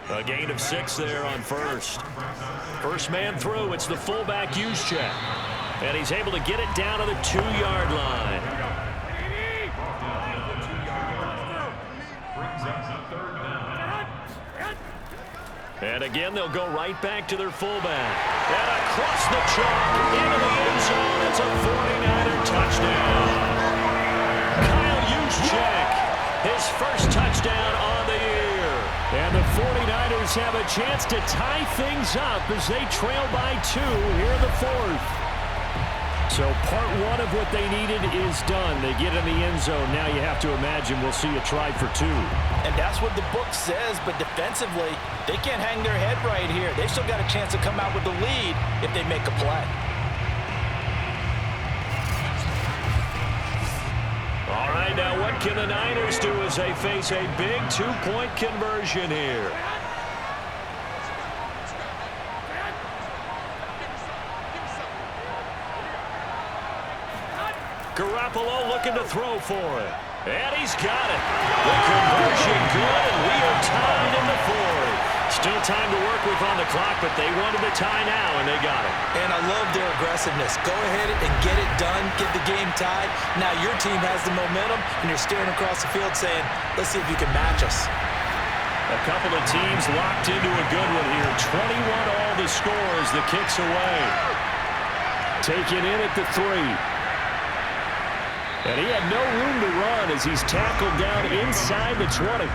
A gain of 6 there on first. First man through, it's the fullback use check. And he's able to get it down to the 2-yard line. And again, they'll go right back to their fullback. And across the chalk, into the end zone. It's a 49er touchdown. Kyle Juszczyk, his first touchdown on the year. And the 49ers have a chance to tie things up as they trail by 2 here in the 4th. So part 1 of what they needed is done. They get in the end zone. Now you have to imagine we'll see a try for 2. And that's what the book says, but defensively, they can't hang their head right here. They've still got a chance to come out with the lead if they make a play. All right, now what can the Niners do as they face a big 2-point conversion here? Garoppolo looking to throw for it. And he's got it. The conversion good, and we are tied in the 4th. Still time to work with on the clock, but they wanted the tie now, and they got it. And I love their aggressiveness. Go ahead and get it done, get the game tied. Now your team has the momentum, and you're staring across the field saying, let's see if you can match us. A couple of teams locked into a good one here. 21 all the score as the kick's away. Taken in at the 3. And he had no room to run as he's tackled down inside the 20.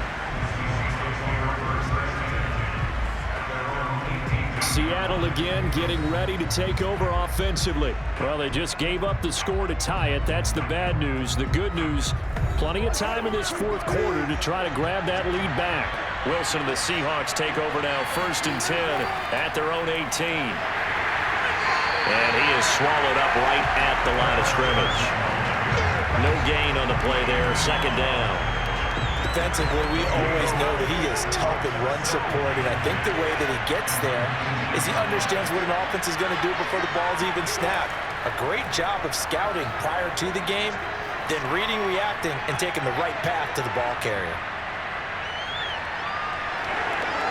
Seattle again getting ready to take over offensively. Well, they just gave up the score to tie it. That's the bad news. The good news, plenty of time in this 4th quarter to try to grab that lead back. Wilson and the Seahawks take over now 1st and 10 at their own 18. And he is swallowed up right at the line of scrimmage. No gain on the play there, 2nd down. defensively, we always know that he is tough in run support, and I think the way that he gets there is he understands what an offense is going to do before the ball's even snapped. A great job of scouting prior to the game, then reading, reacting, and taking the right path to the ball carrier.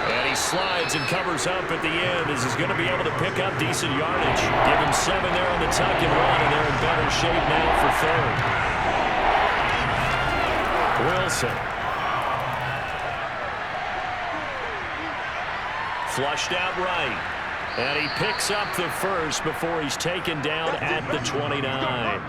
And he slides and covers up at the end as he's going to be able to pick up decent yardage. Give him 7 there on the tuck and run, and they're in better shape now for third. Wilson. Flushed out right. And he picks up the first before he's taken down at the 29.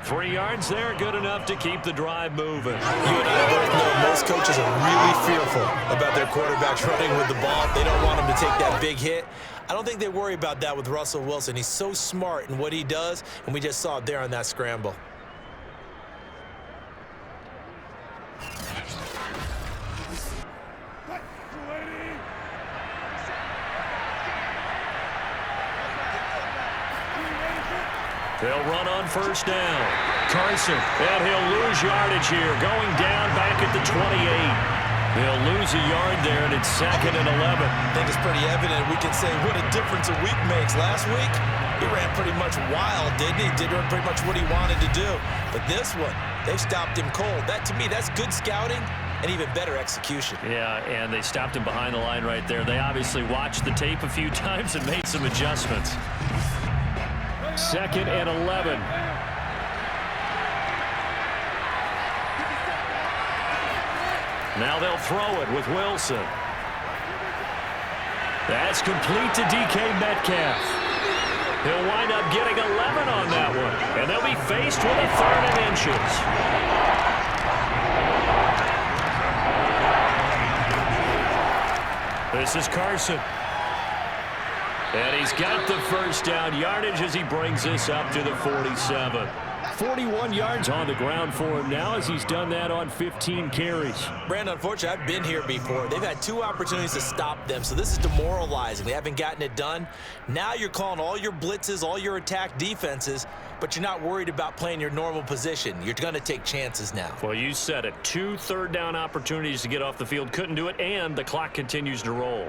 3 yards there, good enough to keep the drive moving. You and I both know most coaches are really fearful about their quarterbacks running with the ball. They don't want him to take that big hit. I don't think they worry about that with Russell Wilson. He's so smart in what he does, and we just saw it there on that scramble. They'll run on first down. Carson, and he'll lose yardage here, going down back at the 28. They'll lose a yard there, and it's 2nd and 11. I think it's pretty evident. We can say what a difference a week makes. Last week, he ran pretty much wild, didn't he? Did pretty much what he wanted to do. But this one, they've stopped him cold. That, to me, that's good scouting and even better execution. Yeah, and they stopped him behind the line right there. They obviously watched the tape a few times and made some adjustments. 2nd and 11. Now they'll throw it with Wilson. That's complete to DK Metcalf. He'll wind up getting 11 on that one. And they'll be faced with a 3rd and inches. This is Carson. And he's got the first down yardage as he brings this up to the 47. 41 yards on the ground for him now as he's done that on 15 carries. Brandon, unfortunately, I've been here before. They've had 2 opportunities to stop them, so this is demoralizing. They haven't gotten it done. Now you're calling all your blitzes, all your attack defenses, but you're not worried about playing your normal position. You're going to take chances now. Well, you said it. 2 third-down opportunities to get off the field. Couldn't do it, and the clock continues to roll.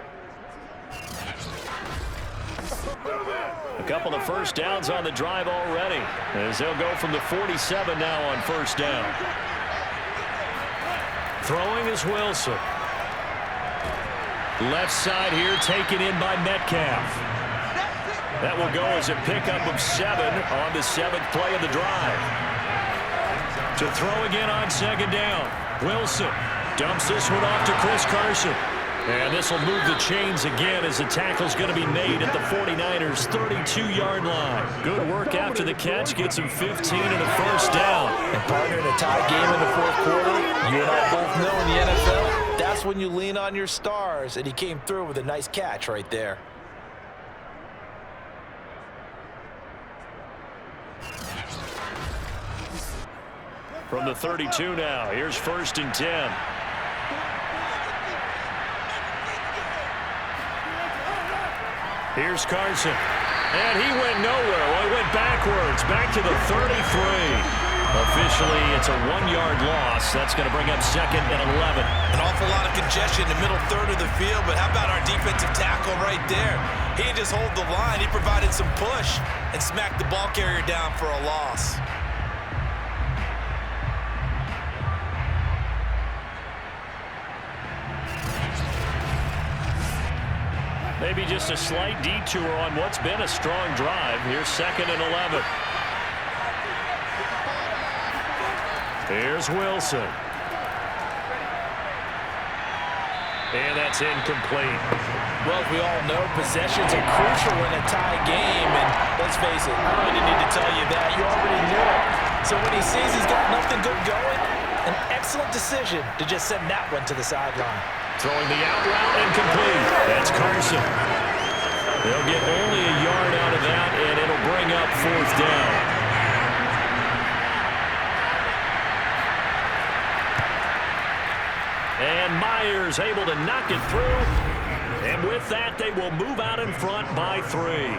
A couple of first downs on the drive already, as they'll go from the 47 now on first down. Throwing is Wilson. Left side here taken in by Metcalf. That will go as a pickup of 7 on the 7th play of the drive. To throw again on 2nd down. Wilson dumps this one off to Chris Carson. And this will move the chains again as the tackle's going to be made at the 49ers' 32-yard line. Good work after the catch. Gets him 15 and a first down. And partner, in a tie game in the 4th quarter, you and I both know in the NFL, that's when you lean on your stars. And he came through with a nice catch right there. From the 32 now, here's 1st and 10. Here's Carson. And he went nowhere. Well, he went backwards, back to the 33. Officially, it's a 1-yard loss. That's going to bring up 2nd and 11. An awful lot of congestion in the middle third of the field, but how about our defensive tackle right there? He didn't just hold the line. He provided some push and smacked the ball carrier down for a loss. Maybe just a slight detour on what's been a strong drive. Here's 2nd and 11. Here's Wilson. And that's incomplete. Well, as we all know, possessions are crucial in a tie game. And let's face it, I really didn't need to tell you that. You already knew it. So when he sees he's got nothing good going, an excellent decision to just send that one to the sideline. Throwing the out route incomplete. That's Carson. They'll get only a yard out of that, and it'll bring up 4th down. And Myers able to knock it through. And with that, they will move out in front by 3.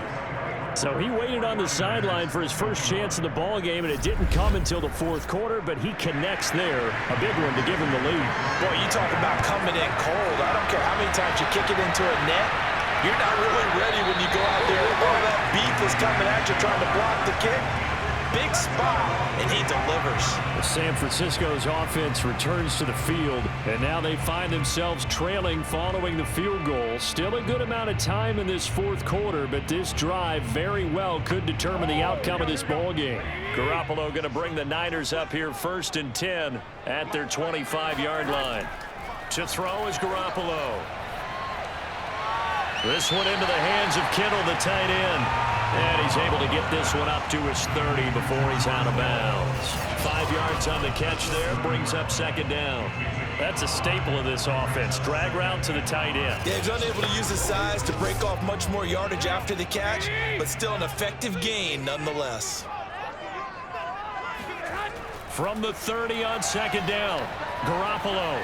So he waited on the sideline for his first chance in the ball game, and it didn't come until the fourth quarter, but he connects there. A big one to give him the lead. Boy, you talk about coming in cold. I don't care how many times you kick it into a net. You're not really ready when you go out there. All that beef is coming at you trying to block the kick. Big spot, and he delivers. San Francisco's offense returns to the field, and now they find themselves trailing following the field goal. Still a good amount of time in this fourth quarter, but this drive very well could determine the outcome of this ball game. Garoppolo going to bring the Niners up here 1st and 10 at their 25-yard line. To throw is Garoppolo. This one into the hands of Kittle, the tight end. And he's able to get this one up to his 30 before he's out of bounds. 5 yards on the catch there, brings up 2nd down. That's a staple of this offense. Drag route to the tight end. Yeah, he's unable to use his size to break off much more yardage after the catch, but still an effective gain nonetheless. From the 30 on 2nd down, Garoppolo.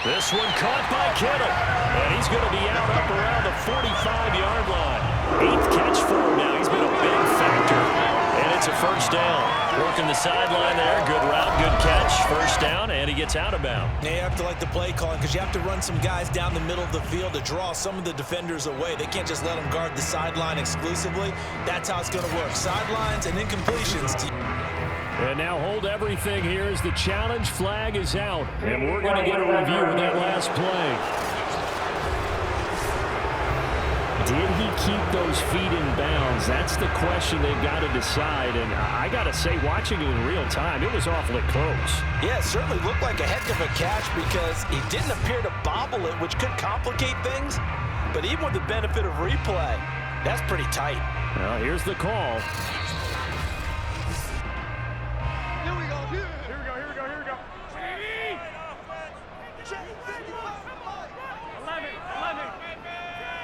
This one caught by Kittle, and he's going to be out up around the 45-yard line. 8th catch for him now. He's been a big factor, and it's a 1st down. Working the sideline there. Good route, good catch. 1st down, and he gets out of bounds. Yeah, you have to like the play calling because you have to run some guys down the middle of the field to draw some of the defenders away. They can't just let them guard the sideline exclusively. That's how it's going to work. Sidelines and incompletions. And now hold everything here as the challenge flag is out. And we're going to get a review of that last play. Did he keep those feet in bounds? That's the question they've got to decide. And I got to say, watching it in real time, it was awfully close. Yeah, it certainly looked like a heck of a catch because he didn't appear to bobble it, which could complicate things. But even with the benefit of replay, that's pretty tight. Well, here's the call.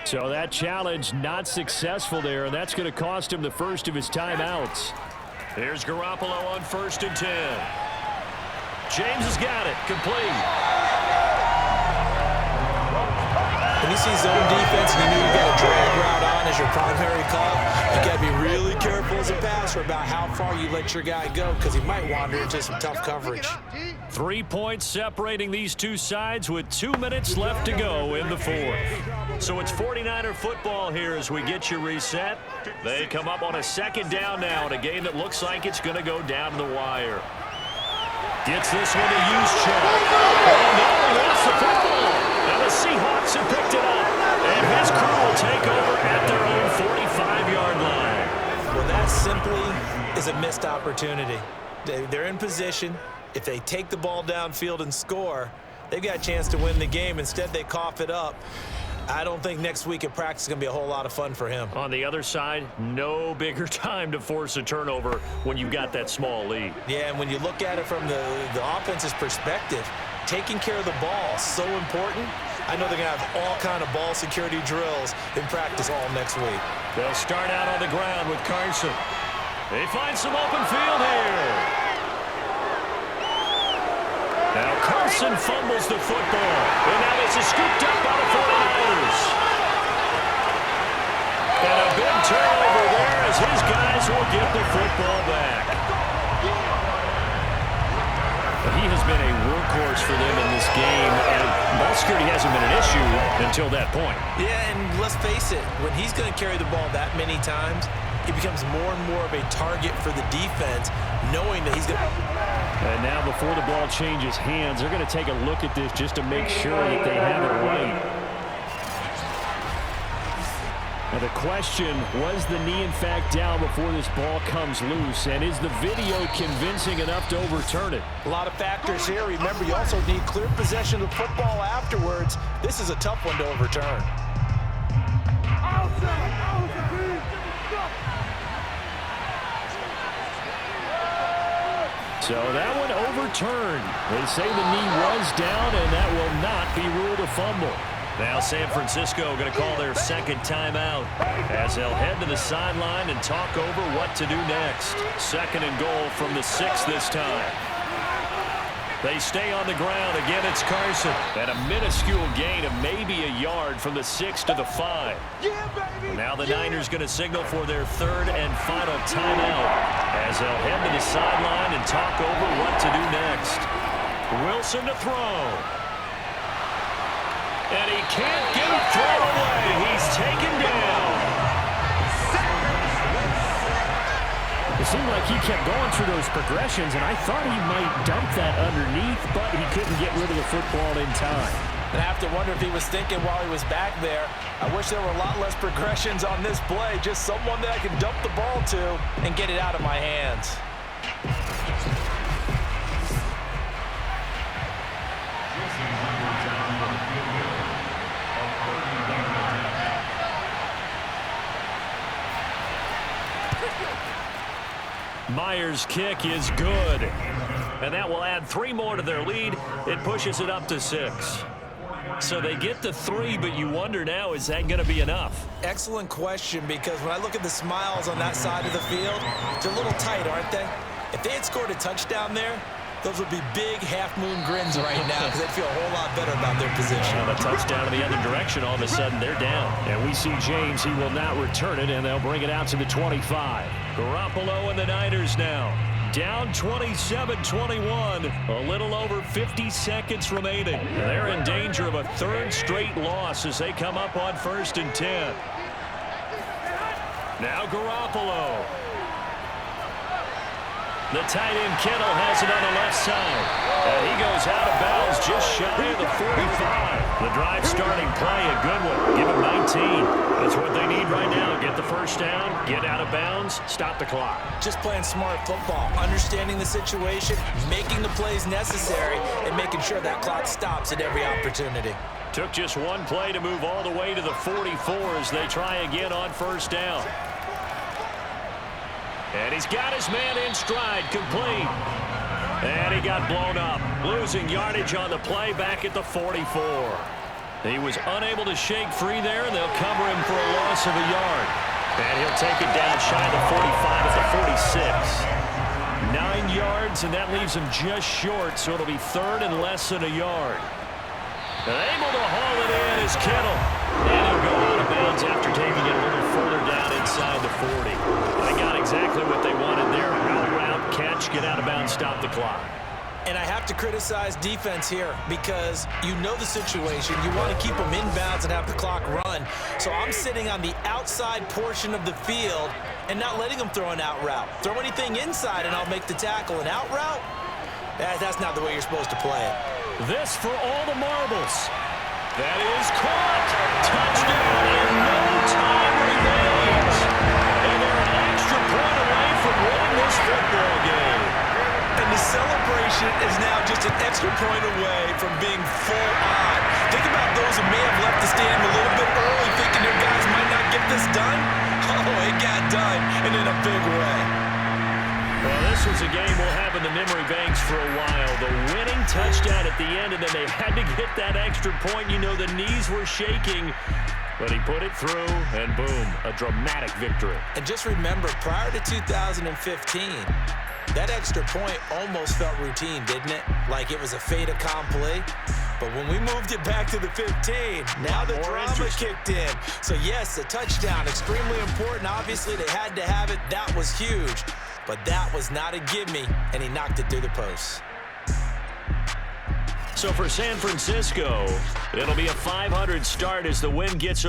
So that challenge not successful there, and that's going to cost him the first of his timeouts. Here's Garoppolo on 1st and 10. James has got it. Complete. When you see zone defense and you know you got a drag route on as your primary call, you got to be really careful as a passer about how far you let your guy go because he might wander into some tough coverage. 3 points separating these two sides with 2 minutes left to go in the fourth. So it's 49er football here as we get you reset. They come up on a 2nd down now in a game that looks like it's going to go down to the wire. Gets this one to Juszczyk. And now he lost the football. Now the Seahawks have picked it up. And his crew will take over at their own 45-yard line. Well, that simply is a missed opportunity. They're in position. If they take the ball downfield and score, they've got a chance to win the game. Instead, they cough it up. I don't think next week at practice is going to be a whole lot of fun for him. On the other side, no bigger time to force a turnover when you've got that small lead. Yeah, and when you look at it from the offense's perspective, taking care of the ball is so important. I know they're going to have all kind of ball security drills in practice all next week. They'll start out on the ground with Carson. They find some open field here. Now Carson fumbles the football, and now this is scooped up by the 49ers. And a big turnover there as his guys will get the football back. But he has been a workhorse for them in this game, and ball security hasn't been an issue until that point. Yeah, and let's face it, when he's going to carry the ball that many times, he becomes more and more of a target for the defense, knowing that he's going to... And now before the ball changes hands, they're going to take a look at this just to make sure that they have it right. Now the question, was the knee in fact down before this ball comes loose? And is the video convincing enough to overturn it? A lot of factors here. Remember, you also need clear possession of the football afterwards. This is a tough one to overturn. So that one overturned. They say the knee was down, and that will not be ruled a fumble. Now San Francisco going to call their 2nd timeout as they'll head to the sideline and talk over what to do next. 2nd and goal from the 6 this time. They stay on the ground. Again, it's Carson. And a minuscule gain of maybe a yard from the 6 to the 5. Yeah, baby. Now the Niners going to signal for their third and final timeout as they'll head to the sideline and talk over what to do next. Wilson to throw. And he can't get a throw away. He's taken down. It seemed like he kept going through those progressions, and I thought he might dump that underneath, but he couldn't get rid of the football in time. And I have to wonder if he was thinking while he was back there, I wish there were a lot less progressions on this play, just someone that I can dump the ball to and get it out of my hands. Myers' kick is good. And that will add 3 more to their lead. It pushes it up to 6. So they get to 3, but you wonder now, is that going to be enough? Excellent question, because when I look at the smiles on that side of the field, they're a little tight, aren't they? If they had scored a touchdown there, those would be big half-moon grins right now because they'd feel a whole lot better about their position. And a touchdown in the other direction, all of a sudden they're down. And we see James, he will not return it, and they'll bring it out to the 25. Garoppolo and the Niners now. Down 27-21. A little over 50 seconds remaining. They're in danger of a 3rd straight loss as they come up on 1st and 10. Now Garoppolo. The tight end Kittle has it on the left side. And he goes out of bounds just shy of the 45. The drive starting play, a good one. Give him 19. That's what they need right now. Get the first down, get out of bounds, stop the clock. Just playing smart football, understanding the situation, making the plays necessary, and making sure that clock stops at every opportunity. Took just one play to move all the way to the 44 as they try again on 1st down. And he's got his man in stride, complete. And he got blown up, losing yardage on the play back at the 44. He was unable to shake free there, and they'll cover him for a loss of a yard. And he'll take it down shy of the 45 at the 46. 9 yards, and that leaves him just short, so it'll be 3rd and less than a yard. And able to haul it in is Kittle. And he'll go out of bounds after taking it a little further down inside the 40. They got exactly what they wanted there. Route, catch, get out of bounds, stop the clock. And I have to criticize defense here because you know the situation. You want to keep them inbounds and have the clock run. So I'm sitting on the outside portion of the field and not letting them throw an out route. Throw anything inside and I'll make the tackle. An out route? That's not the way you're supposed to play it. This for all the marbles. That is caught. Touchdown and no time remains. And they're an extra point away from winning this football game. And the celebration is now just an extra point away from being full on. Think about those who may have left the stadium a little bit early thinking their guys might not get this done. Oh, it got done, and in a big way. Well, this was a game we'll have in the memory banks for a while. The winning touchdown at the end, and then they had to get that extra point. You know, the knees were shaking, but he put it through, and boom, a dramatic victory. And just remember, prior to 2015, that extra point almost felt routine, didn't it? Like it was a fait accompli. But when we moved it back to the 15, now the drama kicked in. So, yes, a touchdown, extremely important. Obviously, they had to have it. That was huge. But that was not a gimme, and he knocked it through the post. So for San Francisco, it'll be a 500 start as the win gets